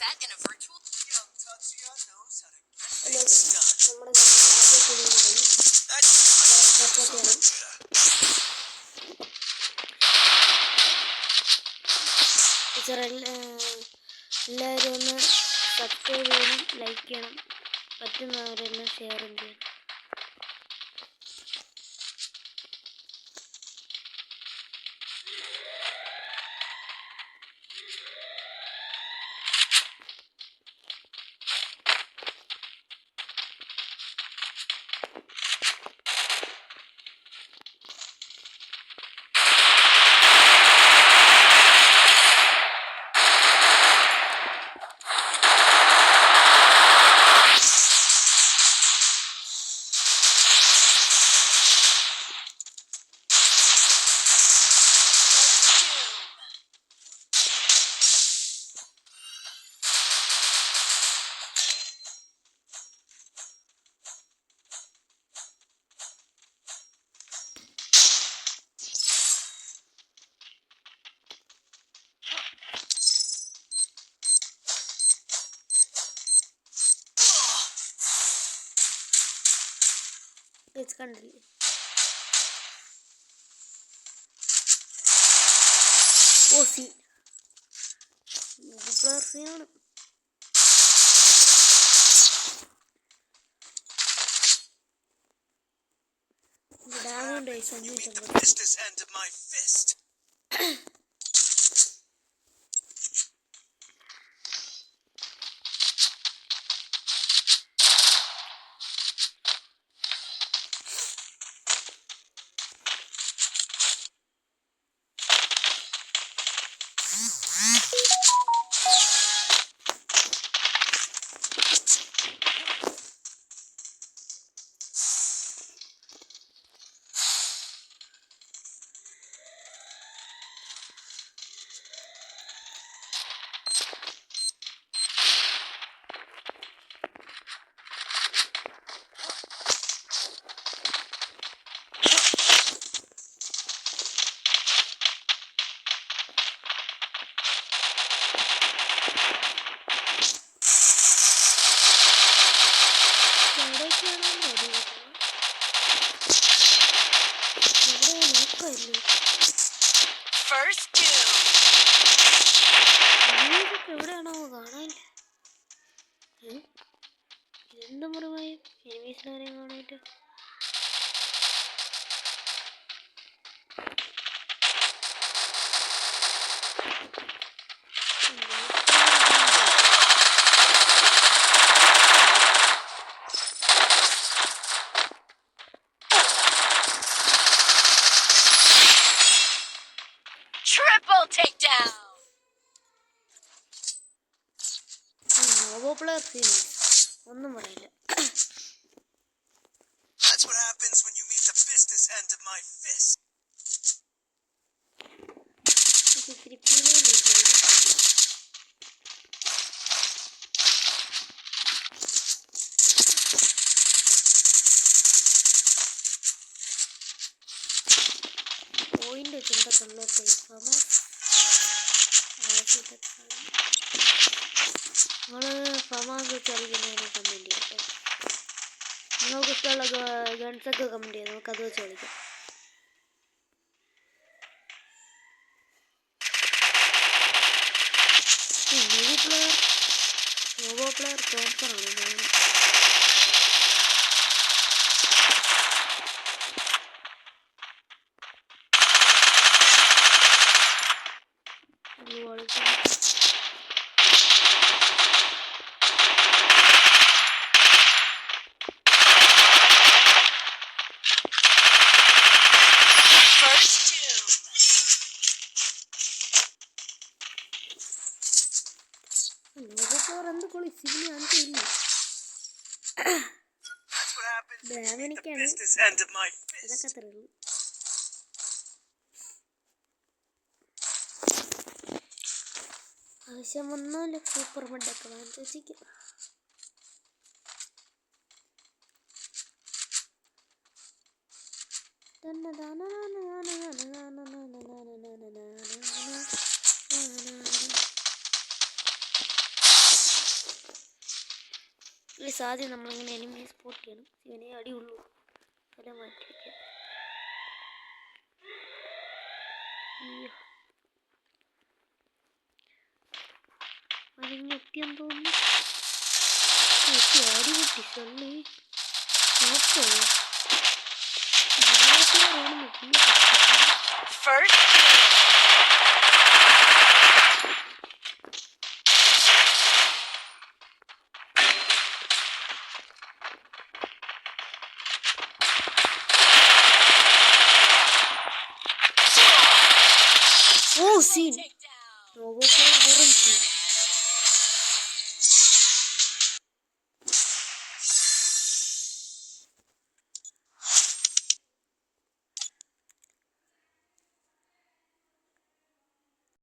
set in a virtual. Young Tatsuya knows how to get നമ്മുടെ things done. Support ചെയ്യണം. എല്ലാവരും ഒന്ന് subscribe ചെയ്യണം, ലൈക്ക് ചെയ്യണം, പറ്റുന്നവരെല്ലാം ഷെയറും ചെയ്യണം. കണ്ടില്ലേ, ഓ സീൻ പ്ലെയർ സീനാണ്. ഡാമുണ്ട് 550. എവിടെയാണോ കാണാനില്ല. ഇതെന്താ മുറിവായി എനിമീസിനാരെയും കാണാനായിട്ട്. Triple takedown. നോവോ പ്ലെയർ സീൻ ഒന്നും പറയില്ല. That's what happens when you meet the business end of my fist. Point ചിന്തക്കുള്ളൊക്കെ നിങ്ങൾ ഫമാസ് കളിക്കുന്നതിന് കമൻറ്റ് ചെയ്യാം കേട്ടോ. നിങ്ങൾക്ക് ഇഷ്ടമുള്ള ഗൺസൊക്കെ കമൻറ്റ് ചെയ്യാം, നമുക്കത് വെച്ച് കളിക്കാം. നോവോ പ്ലെയർ തോമസറാണ്. എന്ത് കൊളി സിവിലി അഞ്ച് ഇല്ല. ബ്രാഹ്മണിക്കാണ് ഇതൊക്കെ അത്രയുള്ളൂ. ആവശ്യം വന്നാല് സൂപ്പർ മഡൊക്കെ വാങ്ങിച്ചു വെച്ചിരിക്കും. ഗൈസ് ആദ്യം നമ്മളിങ്ങനെ എനിമിയെ സ്പോട്ട് ചെയ്യണം. ഇവനെ അടിയുള്ളൂ തല മാറ്റിരിക്കാം. അതിങ്ങെത്തിയെന്ന് തോന്നുന്നു. അടി പൊട്ടിച്ചല്ലേ നോക്കോ. First ഓ സീൻ. take